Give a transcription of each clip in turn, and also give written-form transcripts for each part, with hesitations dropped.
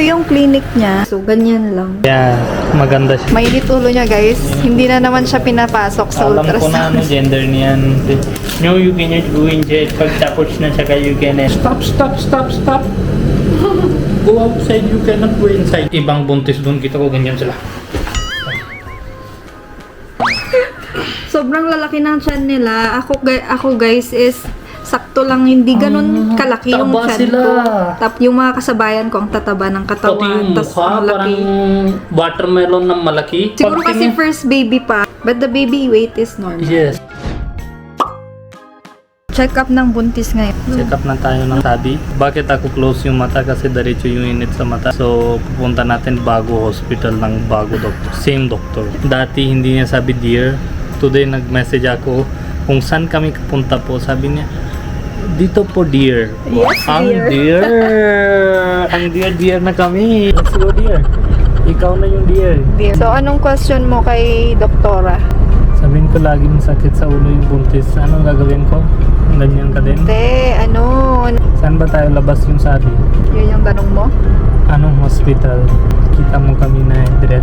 yung clinic niya. So, ganyan lang. Yeah, maganda siya. Mainit ulo niya, guys. Hindi na naman siya pinapasok sa Alam ko na ultrasound. gender niyan. No, you cannot go inside. Pagtapos na siya you can stop. Go outside, you cannot go inside. Ibang buntis doon, kita ko ganyan sila. Sobrang lalaki ng tiyan nila. Ako guys is sakto lang, hindi ganun kalaki yung taba tiyan sila. ko. Yung mga kasabayan ko ang tataba ng Pati katawan. yung Tas mukha, ang laki. parang watermelon na malaki. Siguro kasi first baby pa. But the baby weight is normal. Yes. Check up ng buntis ngayon. Check up na tayo ng sabi. Bakit ako close yung mata? Kasi diretso yung init sa mata. So, pupunta natin bago hospital ng bago doctor. Same doctor. Dati hindi niya sabi dear. Today nag-message ako kung saan kami kapunta po. Sabi niya, dito po dear. Yes, Ang dear. Ang dear na kami. Let's go dear. Ikaw na yung dear. So, anong question mo kay doktora? Sabihin ko laging sakit sa ulo yung buntis. Anong gagawin ko? Ganyan ka din? Saan ba tayo labas yung sabi? Yun yung tanong mo? Anong hospital? Kita mo kami na address.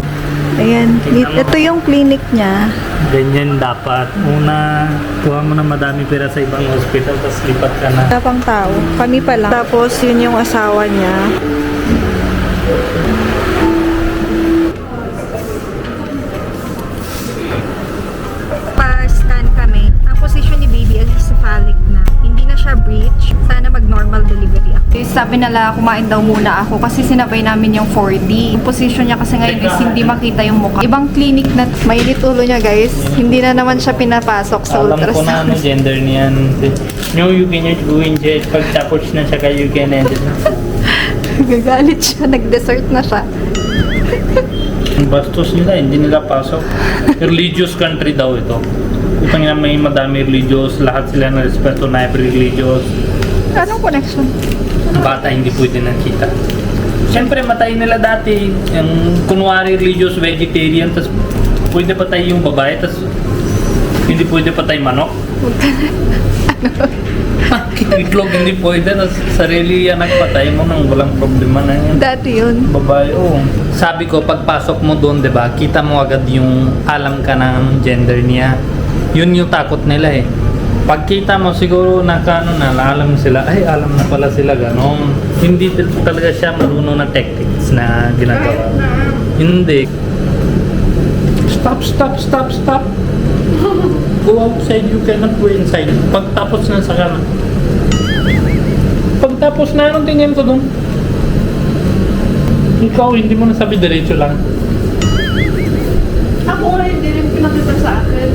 Ayan, ito yung clinic niya. Ganyan dapat. Una, kuha mo na madami pera sa ibang hospital, tapos lipat ka na. Wala pang tao. Kami pa lang. Tapos, yun yung asawa niya. Pa-scan kami. Ang position ni baby is cephalic na. Hindi na siya breech. Sana mag-normal delivery ako. Sabi nila, kumain daw muna ako kasi sinabay namin yung 4D. Yung position niya kasi ngayon is hindi makita yung mukha. Ibang clinic na. Mainit ulo niya, guys. Hindi na naman siya pinapasok sa Alam ko na ultrasound. gender niyan. No, you cannot go inside. Pagtapos na siya you can enter. Gagalit siya. Nag-dessert na siya. Bastos nila, hindi nila pasok. Religious country daw ito. Ito nga may madami religious, lahat sila na respeto na every religious. Anong connection? Bata hindi pwede nakita. Siyempre matay nila dati, yung kunwari religious vegetarian, tas pwede patay yung babae, tas hindi pwede patay manok. Itlog hindi pwede, tas sarili yan nagpatay mo nang walang problema na yan. Dati yun. Babae, oo. Sabi ko, pagpasok mo doon, di ba, kita mo agad yung alam ka ng gender niya. Yun yung takot nila eh. Pagkita mo, siguro alam sila, ay, alam na pala sila, ganon. Hindi talaga siya marunong na tactics na ginagawa. Hindi. Stop. Go outside, you cannot go inside. Pagtapos na sa kanan. Pagtapos na, anong tingin ko doon? Ikaw, hindi mo nasabi diretso lang. Ako nga hindi rin pinakita sa akin.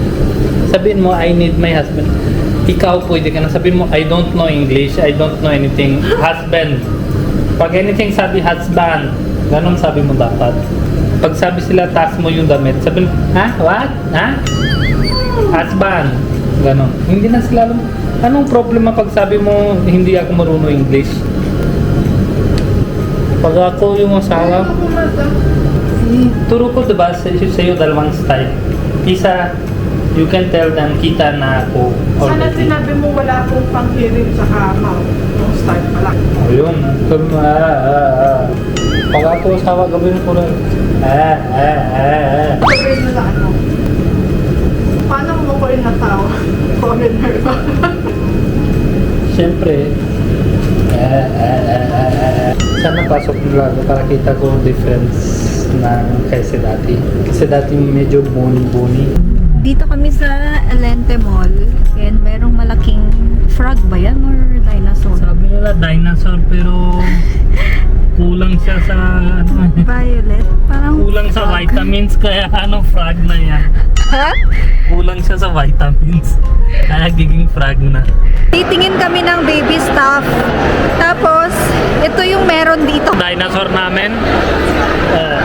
Sabihin mo, I need my husband. Ikaw, pwede ka na. Sabihin mo, I don't know English, I don't know anything. Husband. Pag anything sabi, husband. Ganon sabi mo dapat. Pag sabi sila, taas mo yung damit. Sabihin, ha? What? Ha? Husband. Ganon. Hindi na sila alam. Anong problema pag sabi mo, hindi ako marunong English? Pag ako yung asawa, turo ko diba sa'yo dalawang style. Isa, you can tell them kita na ako Sana already. sinabi mo wala akong pang-hearing sa mouth. Yung start pa lang. O yun. Pag ako asawa, gawin ko rin. Sabihin mo na ano. Paano mo ko rin natawa? Foreigner ba? Siyempre, sana pasok nila para kita ko difference na kaysa dati. Kasi dati medyo bony. Dito kami sa Alente Mall. And merong malaking frog ba yan or dinosaur? Sabi nila dinosaur pero kulang siya sa Violet? Parang kulang sa frog. vitamins kaya frog na yan. Ha? Kulang siya sa vitamins kaya giging frog na. Titingin kami ng baby stuff. Tapos, ito yung meron dito. Dinosaur namin.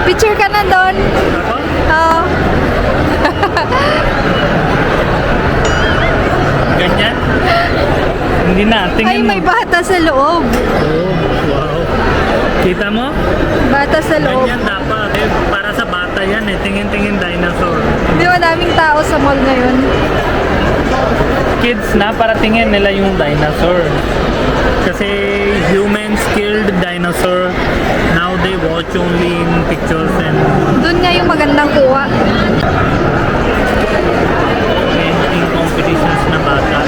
Picture ka na doon. Ako? Oo. Ganyan? Hindi na, Ay, tingin mo. may bata sa loob. Oh, wow. Kita mo? Bata sa loob. Ganyan dapat. Para sa bata yan eh. Tingin-tingin dinosaur. Hindi madaming tao sa mall ngayon. Kids na para tingin nila yung dinosaur. Kasi humans killed dinosaur. Now they watch only in pictures and Doon nga yung magandang kuha. painting competitions na bata.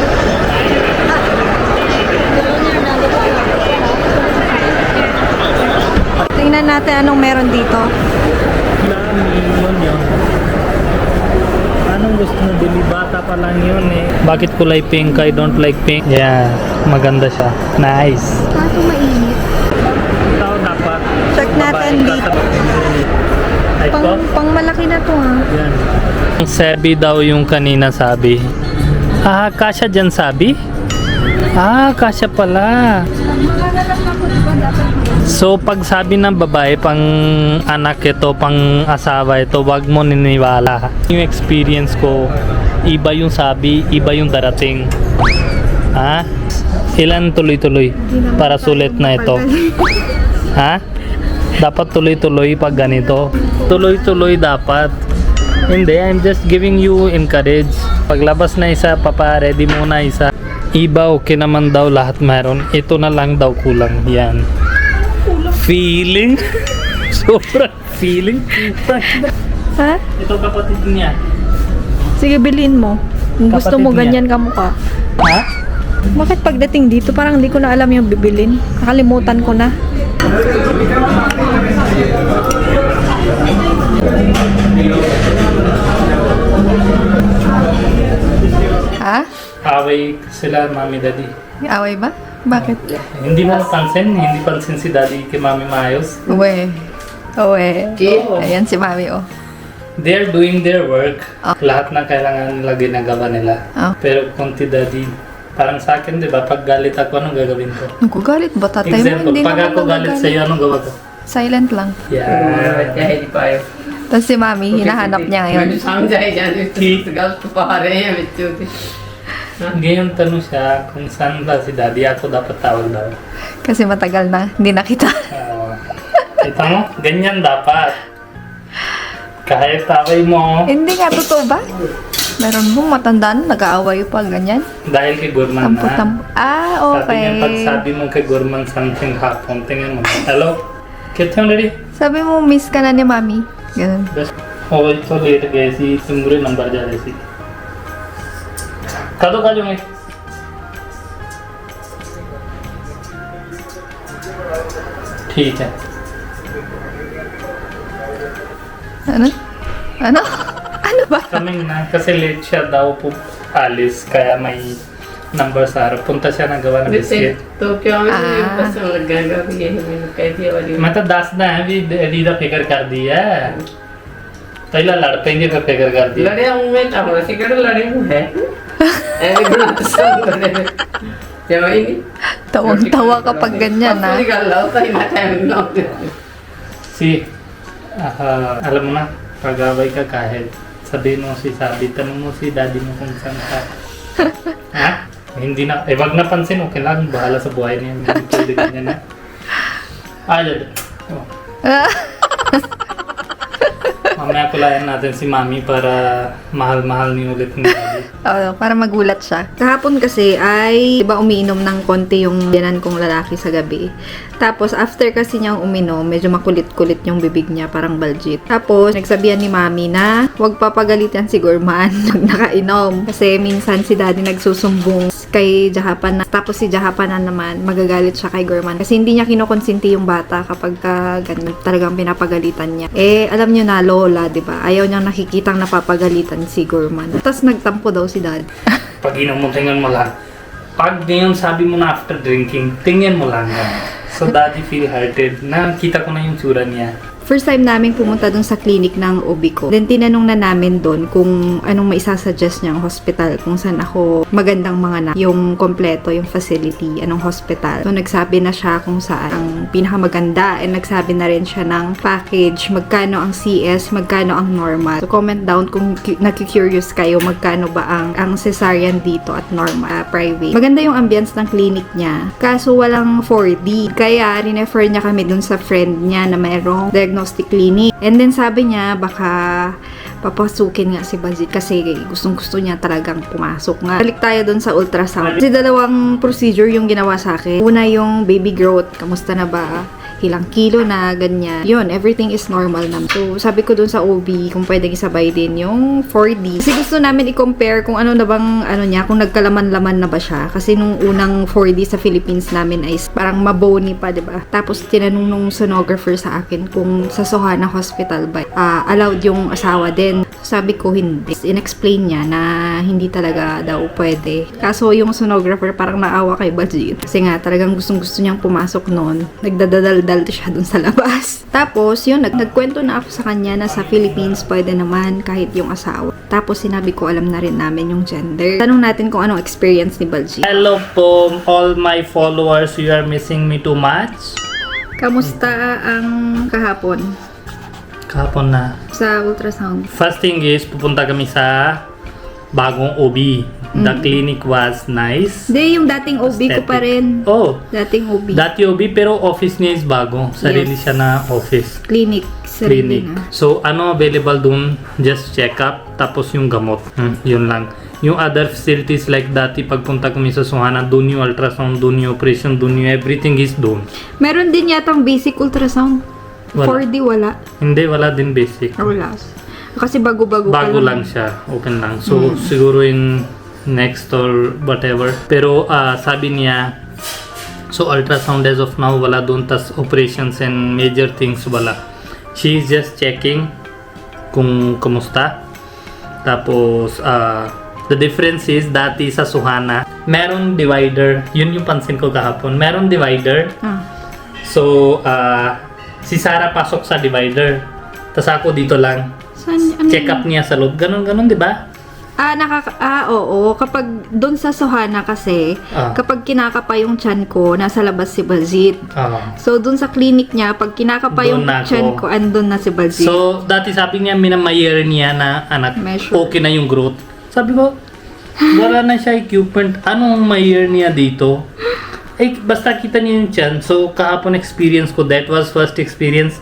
Tingnan natin anong meron dito. Dami yun. Anong gusto mo bili? Bata pa lang yun eh. Bakit kulay pink? I don't like pink. Yeah, maganda siya. Nice. Kaso mainit. Ikaw dapat. Check natin babae ka dito. sa- Ay ko? Pang malaki na to ha. Yan. Ang sabi daw yung kanina sabi. Ah, kasya dyan sabi? Ah, kasya pala. So, pag sabi ng babae, pang anak ito, pang asawa ito, wag mo niniwala. Yung experience ko, iba yung sabi, iba yung darating. Ha? Ilan tuloy-tuloy para sulit na ito? Ha? Dapat tuloy-tuloy pag ganito. Tuloy-tuloy dapat. Hindi, I'm just giving you encourage. Paglabas na isa, papa-ready muna isa. Iba, okay naman daw lahat meron. Ito na lang daw kulang. Yan. Feeling? Sobrang feeling. Ha? Ito kapatid niya. Sige, bilhin mo. Kung gusto mo, Kapatid niya. ganyan ka mukha. Ha? Bakit pagdating dito, parang hindi ko na alam yung bibilin. Nakalimutan ko na. Ha? Away sila, mami, daddy. Away ba? Bakit? Hindi mo pansin? Hindi pansin si daddy kay mami maayos? Uwe. Uwe. Ayan si mami, oh. They're doing their work. Ah. Lahat ng kailangan nila ginagawa nila. Ah. Pero kung ti daddy, parang sa akin, di ba? Pag galit ako, anong gagawin ko? Nagkugalit ba tatay mo? Example, Hindi pag naman ako galit nagagalit. sa'yo, anong gawa ko? Silent lang. Yeah. Tapos si mami, hinahanap niya ngayon. Ngayon tanong siya kung saan ba si daddy, ako dapat tawag daw. Kasi matagal na, hindi nakita. Kita mo? Ganyan dapat. Kahit away mo, Hindi nga, totoo ba? Meron mo matandaan, nag-aaway pa, ganyan. dahil kay Gurman na. Tampo-tampo. Ah, Sabi niya, pag okay. sabi mo kay Gurman something happened, tingnan mo. Hello? Kitchen ready? Sabi mo, miss ka na ni mami. Ganun. बस और तो लेट गए सी तुमरे नंबर जा रहे सी कदों का जो मैं ठीक है Ano? Ano? Ano ba? coming na kasi late siya daw po alis kaya may number sa harap punta siya nagawa ng biscuit तो क्या मैं Ah. ये बस लगेगा भी ये कैसी वाली मैं तो 10 ना है भी दीदा फिक्र कर दिया पहला लड़ पेंगे फिर फिक्र कर दिया लड़े हूँ मैं तब ऐसे कर लड़े हूँ है ऐसे गुना तो सब लड़े जब ini Tawang-tawa kapag ganyan, ha? Pasti kalau tayo na tayo ng si alam mo na pag-away ka kahit sabihin mo si Sabi tanong mo si daddy mo kung saan ka ha? Hindi na, wag napansin, okay lang, bahala sa buhay niya. Hindi pwede ganyan na. Dad. Oh. Mamaya kulayan natin si Mami para mahal-mahal niyo ulit ni Daddy. Oo, para magulat siya. Kahapon kasi ay, iba umiinom ng konti yung yanan kong lalaki sa gabi. Tapos, after kasi niyang uminom, medyo makulit-kulit yung bibig niya, parang baljit. Tapos, nagsabihan ni Mami na, huwag papagalitan si Gorman pag nakainom. Kasi minsan si Daddy nagsusumbong kay Jahapan na. Tapos si Jahapan na naman, magagalit siya kay Gorman. Kasi hindi niya kinukonsinti yung bata kapag ganun, talagang pinapagalitan niya. Eh, alam niyo na, lola, di ba? Ayaw niyang nakikitang napapagalitan si Gorman. Tapos nagtampo daw si Dad. Pag inom mo, tingnan mo lang. Pag ngayon sabi mo na after drinking, tingnan mo lang. So Daddy feel hurted. Nakita ko na yung tsura niya. First time namin pumunta dun sa clinic ng OB ko. Then tinanong na namin dun kung anong maisasuggest niyang hospital, kung saan ako magandang mga yung kompleto, yung facility, anong hospital. So nagsabi na siya kung saan ang pinakamaganda, and nagsabi na rin siya ng package, magkano ang CS, magkano ang normal. So comment down kung naki-curious kayo magkano ba ang cesarean dito at normal, private. Maganda yung ambience ng clinic niya. Kaso walang 4D. Kaya rinefer niya kami dun sa friend niya na mayroong diagnostic clinic. And then sabi niya baka papasukin nga si Bajit kasi gustong-gusto niya talagang pumasok nga. Balik tayo dun sa ultrasound. Kasi dalawang procedure yung ginawa sa akin. Una yung baby growth. Kamusta na ba? ilang kilo na, ganyan. Yun, everything is normal naman. So, sabi ko dun sa OB, kung pwedeng isabay din yung 4D. Kasi gusto namin i-compare kung ano na bang, ano niya, kung nagkalaman-laman na ba siya. Kasi nung unang 4D sa Philippines namin ay parang mabony pa, diba? Tapos, tinanong nung sonographer sa akin kung sa Sohana Hospital ba, allowed yung asawa din. Sabi ko, hindi. In-explain niya na hindi talaga daw pwede. Kaso, yung sonographer parang naawa kay Bajit. Kasi nga, talagang gustong-gusto niyang pumasok noon. Nagdadaldal siya dun sa labas. Tapos, yun, nagkwento na ako sa kanya na sa Philippines pwede naman kahit yung asawa. Tapos, sinabi ko, alam na rin namin yung gender. Tanong natin kung anong experience ni Baljit. Hello po, all my followers. You are missing me too much? Kamusta ang kahapon Kahapon na. sa ultrasound? First thing is, pupunta kami sa bagong OB. The clinic was nice. Hindi, yung dating OB ko pa rin. Oh, Dating OB. dati OB pero office niya is bago. Sarili Yes. siya na office. Clinic. Sarili Clinic. na. So, ano available dun? Just check up, tapos yung gamot. Yun lang. Yung other facilities like dati, pagpunta kami sa Sohana, dun yung ultrasound, dun yung operation, dun yung everything is dun. Meron din yatang basic ultrasound. Wala. 4D wala. Hindi, wala din basic. Wala. Kasi bago-bago pa Bago lang siya, open lang. So, siguro in next or whatever. Pero, sabi niya, so ultrasound as of now, wala dun. Tas operations and major things, wala. She is just checking kung kumusta. Tapos, the difference is, dati sa Sohana, meron divider. Yun yung pansin ko kahapon. Meron divider. So, si Sarah pasok sa divider. Tas ako dito lang. Saan? Ano? Check up niya sa loob. Ganon, di ba? Oo. Kapag doon sa Sohana kasi, kapag kinakapa yung tiyan ko, nasa labas si Baljit. So, doon sa clinic niya, pag kinakapa Doon yung na tiyan ako. ko, andun na si Baljit. So, dati sabi niya, minamayer niya na anak, Measure. okay na yung growth. Sabi ko, wala na siya equipment. Anong mayer niya dito? Eh, basta kita niya yung tiyan. So, kahapon experience ko, that was first experience,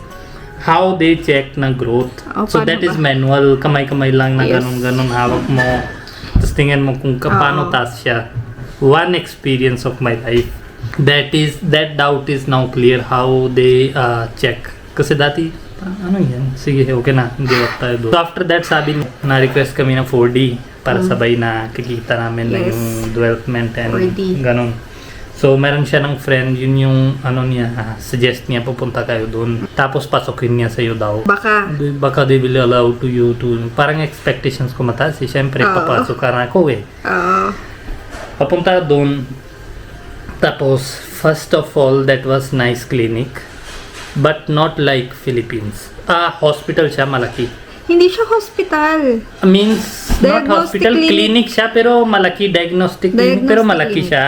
how they check na growth. So, Paano that is ba? manual. Kamay-kamay lang na Yes. ganon hawak mo. Tapos tingnan mo kung paano taas siya. One experience of my life. That doubt is now clear how they check. Kasi dati, ano yan? Sige, okay na. Hindi wag tayo doon. So, after that, sabi niya, na-request kami ng 4D para sabay na kikita namin na Yes. yung development and 4D. ganon. So, meron siya ng friend, yun yung ano niya, suggest niya pupunta kayo doon. Tapos pasukin niya sa'yo daw. Baka they will allow to you to, parang expectations ko mataas eh. Siyempre, papasok ka na ako eh. Papunta doon. Tapos, first of all, that was nice clinic. But not like Philippines. Hospital siya, malaki. Hindi siya hospital. Means, not Diagnostic hospital, clinic. clinic siya, pero malaki, diagnostic clinic, pero malaki clinic. siya.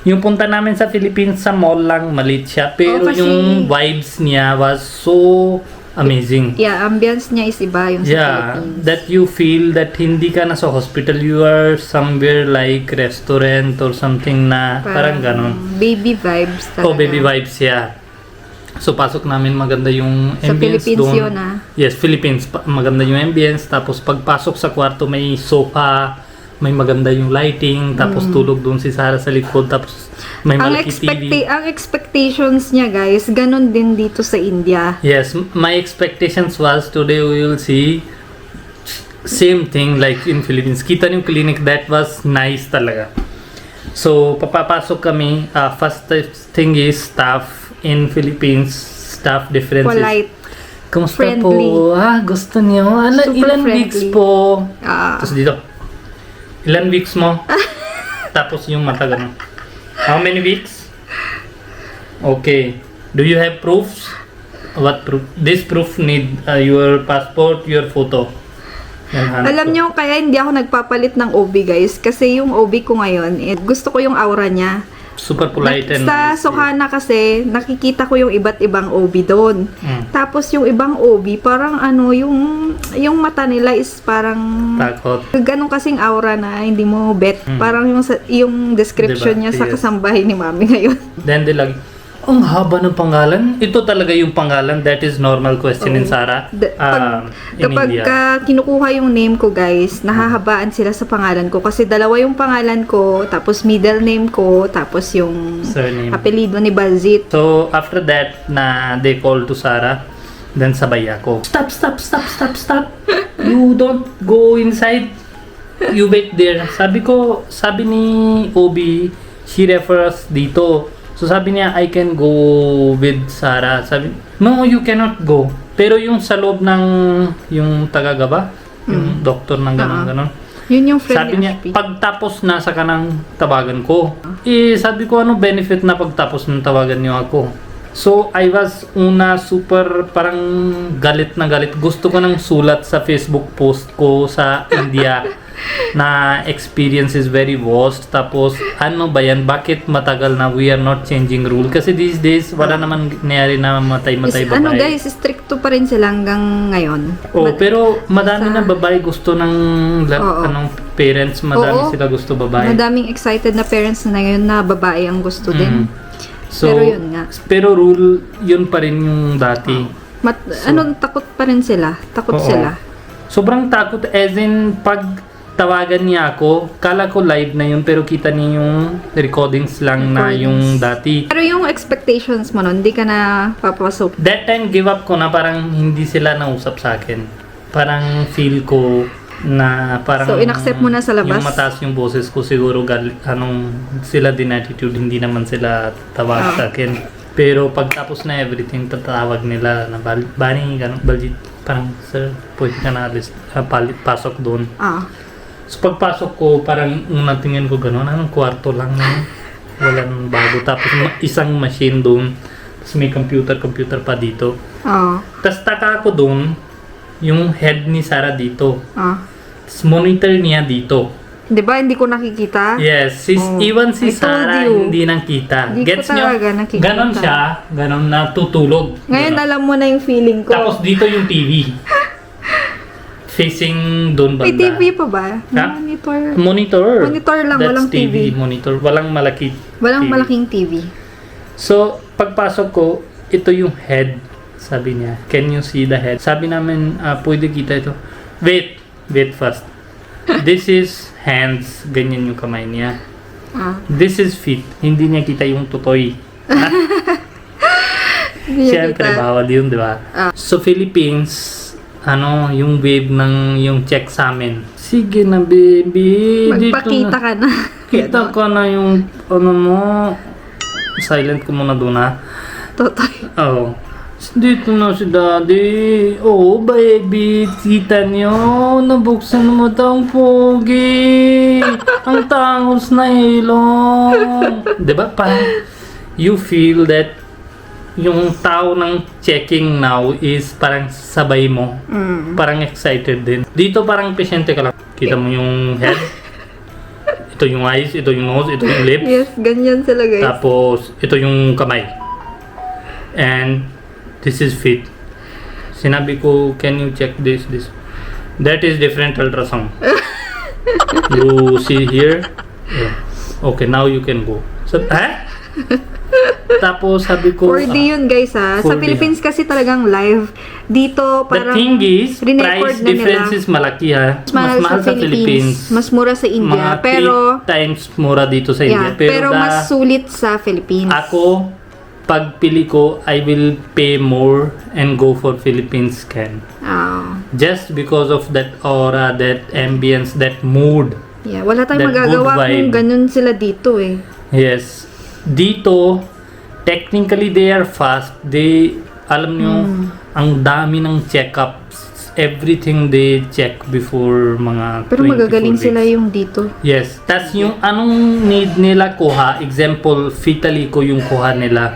Yung punta namin sa Philippines, sa mall lang, maliit siya. Pero kasi- yung vibes niya was so amazing. Yeah, ambience niya is iba yung sa Philippines. That you feel that hindi ka na sa hospital, you are somewhere like restaurant or something na parang ganon. Baby vibes talaga. Baby vibes, yeah. So, pasok namin, maganda yung Sa ambience Philippines doon. yun, Yes, Philippines. Maganda yung ambience. Tapos, pagpasok sa kwarto, may sofa, may maganda yung lighting. Tapos, tulog doon si Sarah sa likod. Tapos, may malaki TV. Ang expectations niya, guys, ganun din dito sa India. Yes, my expectations was today we will see same thing like in Philippines. Kita yung clinic, that was nice talaga. So, papapasok kami. First thing is staff in Philippines. Staff differences. Polite. Kamusta Friendly. po? Gusto niyo? Super Ilan friendly. weeks po? Ah. Tapos dito. Ilan weeks mo? Tapos yung mata ganun. How many weeks? Okay. Do you have proofs? What proof? This proof need your passport, your photo. Yan, Alam niyo, kaya hindi ako nagpapalit ng OB, guys. Kasi yung OB ko ngayon, gusto ko yung aura niya. Super polite and Sa Sohana kasi, nakikita ko yung iba't ibang OB doon. Tapos yung ibang OB, parang yung mata nila is parang takot. ganun kasing aura na hindi mo bet. Parang yung description Diba? niya sa Yes. kasambahay ni Mami ngayon. Then they like, Ang haba ng pangalan. Ito talaga yung pangalan. That is normal question in Sarah. In Kapag India. kinukuha yung name ko, guys, nahahabaan sila sa pangalan ko. Kasi dalawa yung pangalan ko, tapos middle name ko, tapos yung Surname. apelido ni Balzit. So, after that, na they call to Sarah, then sabay ako. Stop. You don't go inside. You wait there. Sabi ni Obi, she refers dito. So sabi niya, I can go with Sarah. Sabi, no, you cannot go. Pero yung sa loob ng, yung tagagaba, yung doktor ng ganon. Yun yung friend Sabi ni niya, SP. pagtapos na sa kanang tawagan ko. Sabi ko, ano benefit na pagtapos ng tawagan niyo ako? So, I was super parang galit na galit. Gusto ko nang sulat sa Facebook post ko sa India na experience is very worst. Tapos, ano ba yan? Bakit matagal na we are not changing rule? Kasi these days, wala naman nangyari na matay-matay babae. Ano guys, stricto pa rin sila hanggang ngayon. Pero madami na babae gusto ng Oo. parents, madami Oo. sila gusto babae. Madaming excited na parents na ngayon na babae ang gusto din. So, Pero yun nga. Pero rule, yun pa rin yung dati. Takot pa rin sila. Takot Oo. sila. Sobrang takot, as in, pag tawagan niya ako, kala ko live na yun, pero kita niya yung recordings lang na yung dati. Pero yung expectations mo nun, hindi ka na papasok. That time, give up ko na parang hindi sila nausap sa akin. Parang feel ko na parang So, inaccept mo na sa labas? yung mataas yung boses ko siguro sila din attitude, hindi naman sila tawag sa akin. Pero pagtapos na everything, tatawag nila na Bani, ganun, Baljit, parang sir, pwede ka na pasok doon. So pagpasok ko, parang unang tingin ko gano'n, anong kwarto lang na walang bago. Tapos isang machine doon, tapos may computer pa dito. Tapos taka ako doon, yung head ni Sarah dito. Tapos monitor niya dito. Di ba, hindi ko nakikita? Yes, even si I told Sarah you. hindi nakita. Hindi ko Gets nyo? talaga nakikita. Ganon siya, ganon na tutulog. Ngayon, Ganon. alam mo na yung feeling ko. Tapos dito yung TV. Facing doon banda. May TV pa ba? Ha? Monitor Monitor lang, That's walang TV. Monitor. Walang malaki. Walang TV. malaking TV. So, pagpasok ko, ito yung head. Sabi niya, can you see the head? Sabi namin, pwede kita ito. Wait first. This is hands. Ganyan yung kamay niya. This is feet. Hindi niya kita yung tutoy. Hindi niya Siyempre, kita. bawal yun, di ba? So, Philippines, yung wave ng yung check sa amin. Sige na, baby. Magpakita ka na. Kita ka na yung, mo. Silent ko muna doon, ha? Totoy. Oh. Dito na si daddy. Oh, baby. Kita niyo. Nabuksan mo tang pogi. Ang tangos na ilong. Diba? Parang you feel that yung tao ng checking now is parang sabay mo. Parang excited din. Dito parang pasyente ka lang. Kita mo yung head. Ito yung eyes. Ito yung nose. Ito yung lips. Yes, ganyan sila guys. Tapos, ito yung kamay. And, this is feet. Sinabi ko, can you check this? That is different ultrasound. You see here? Yeah. Okay, now you can go. So, Tapos, sabi ko, 4D yun guys ha. Sa 4D. Philippines kasi talagang live. Dito the parang thing is, rinecord price na nila. difference is malaki ha. Mas mahal sa Philippines. Mas mura sa India. Mga Pero, 3 times mura dito sa India. yeah, pero mas sulit sa Philippines. Ako, pag pili ko, I will pay more and go for Philippine scan. Just because of that aura, that ambience, that mood. Yeah, wala tayong That magagawa good vibe. kung ganun sila dito eh. Yes. Dito, technically they are fast. They, alam nyo, ang dami ng check-ups. Everything they check before mga Pero 24 magagaling weeks. sila yung dito. Yes. Tas yung anong need nila kuha, example, fetally ko yung kuha nila.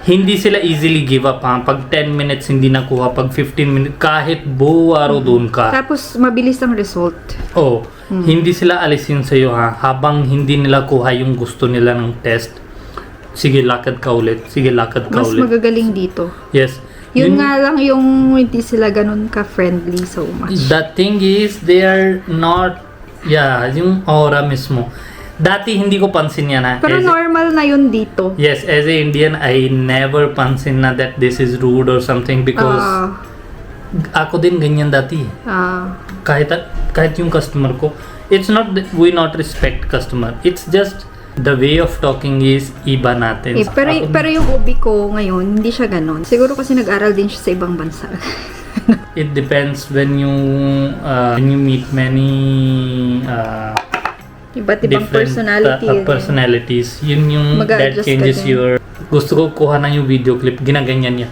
Hindi sila easily give up ha. Pag 10 minutes hindi nakuha, pag 15 minutes, kahit buo araw doon ka. Tapos mabilis ang result. Oh, hindi sila alisin sa'yo ha. Habang hindi nila kuha yung gusto nila ng test. Sige, lakad ka ulit. Sige, lakad ka Mas ulit. magagaling dito. Yes. Yun nga lang yung hindi sila ganun ka-friendly so much. The thing is, they are not, yung aura mismo. Dati hindi ko pansin yan ha. Pero normal na yun dito. Yes, as a Indian, I never pansin na that this is rude or something because ako din ganyan dati. Kahit yung customer ko, it's not that we not respect customer. It's just the way of talking is iba natin. Pero yung ubi ko ngayon, hindi siya ganon. Siguro kasi nag-aral din siya sa ibang bansa. It depends when you meet many Iba't ibang different personalities. Yun yung that Mag-a-adjust changes ka din. your... Gusto ko kuha na yung video clip, ginaganyan niya.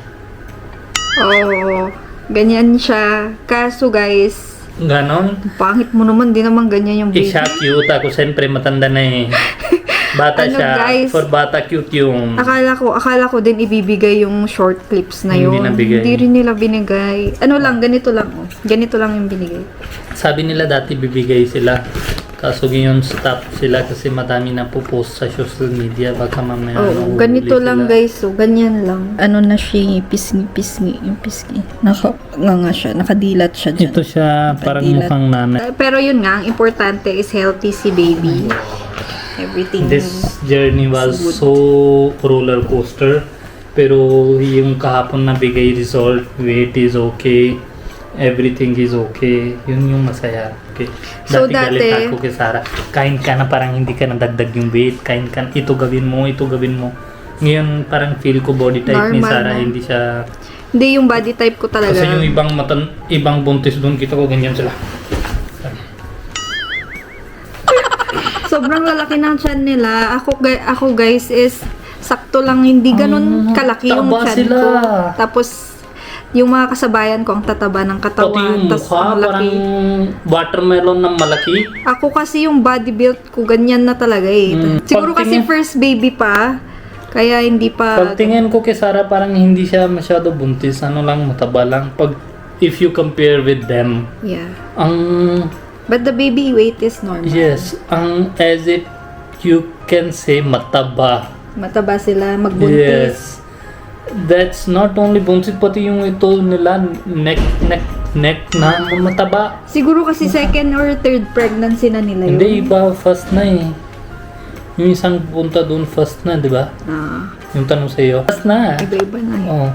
Oo. Ganyan siya. Kaso guys, Ganon. pangit mo naman, di naman ganyan yung baby. Siya cute. Ako siyempre matanda na eh. Bata Ano, siya. guys? For bata cute yung... Akala ko din ibibigay yung short clips na Hindi yun. nabigay. Hindi rin nila binigay. Ano lang, ganito lang. Oh. Ganito lang yung binigay. Sabi nila dati bibigay sila. Kaso ngayon stop sila kasi madami na po post sa social media. Baka mamaya Oh, nahuhuli ganito lang sila. guys. So, ganyan lang. Ano na siya, pisngi. Yung pisngi. Nga siya. Nakadilat siya dyan. Ito siya parang Nakadilat. mukhang nanay. Pero yun nga, ang importante is healthy si baby. Everything. This journey was good. so roller coaster. Pero yung kahapon na bigay result, weight is okay. Everything is okay. Yun yung masaya. Okay. So, Galit dati- ako kay Sarah. Kain ka na parang hindi ka nadagdag yung weight. Kain ka, ito gawin mo. Ngayon parang feel ko body type ni Normal Sarah na. hindi siya... Hindi, yung body type ko talaga. Kasi yung ibang buntis doon kita ko ganyan sila. Sobrang lalaki ng tiyan nila. Ako guys is sakto lang, hindi ganun kalaki yung taba tiyan sila. ko. Tapos yung mga kasabayan ko ang tataba ng Pati katawan. yung Tas mukha ang laki. parang watermelon ng malaki. Ako kasi yung body build ko ganyan na talaga eh. Siguro kasi Pagtingin- first baby pa. Kaya hindi pa... Pagtingin ko kay Sarah parang hindi siya masyado buntis. Ano lang, mataba lang. If you compare with them, Yeah. ang... But the baby weight is normal. Yes, ang as if you can say mataba. Mataba sila, magbuntis. Yes. That's not only buntis, pati yung ito nila, neck na mataba. Siguro kasi second or third pregnancy na nila yun. Hindi, iba first na eh. Yung isang punta doon first na, di ba? Ah, Yung tanong sa iyo. First na. iba-iba na yun. Oh.